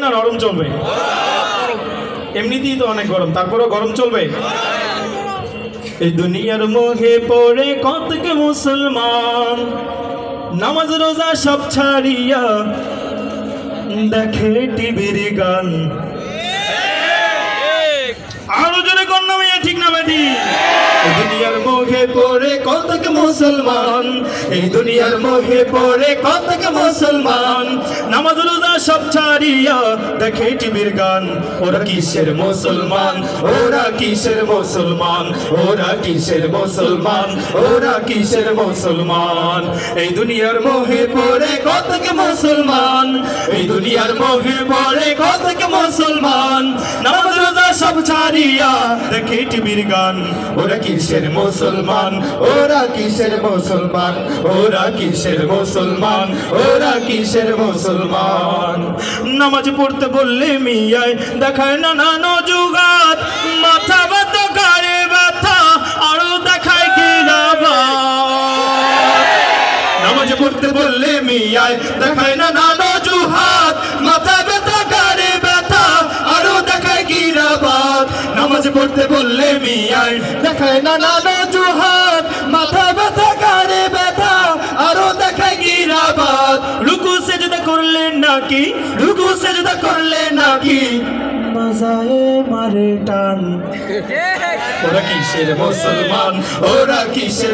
না নরম চলবে? এমনিতেই তো অনেক গরম, তারপরেও গরম চলবে। এই দুনিয়ার মোহে পড়ে কতক মুসলমান নামাজ রোজা সব ছাড়িয়া দেখে টিভির গান। আরো জোরে কন্যা মেয়ে, ঠিক না বেটি? দুনিয়ার মোহে পড়ে কতক মুসলমান, এই দুনিয়ার মোহে পড়ে কতক মুসলমান নামাজ রোজা সব ছাড়িয়া দেখে টিভির গান। ওরা কিসের মুসলমান, ওরা কিসের মুসলমান, ওরা কিসের মুসলমান, ওরা কিসের মুসলমান? এই দুনিয়ার মোহে পড়ে কতক মুসলমান, এই দুনিয়ার মোহে পড়ে কতক মুসলমান নামাজ রোজা সব ছাড়িয়া দেখে টিভির গান। ওরা কিসের মুসলমান, ওরা কিসের মুসলমান, ওরা কিসের মুসলমান, ওরা কিসের মুসলমান? নামাজ পড়তে বললে মিয়ায় দেখায় নানান অজুহাত, মাথা ব্যথা ঘাড়ে ব্যথা আরো দেখায় গিরাবাত। নামাজ পড়তে বললে মিয়ায় দেখায় নানান অজুহাত, মাথা ব্যথা ঘাড়ে ব্যথা আরো দেখায় গিরাবাত। নামাজ পড়তে বললে মিয়ায় দেখায় নানান অজুহাত, মাথা ব্যথা ঘাড়ে ব্যথা আরো দেখায় গিরাবাত। রুকু সেজদা করলে নাকি, রুকু সেজদা করলে নাকি মাজায়ে মারে টান। ওরা কিসের মুসলমান, ওরা কিসের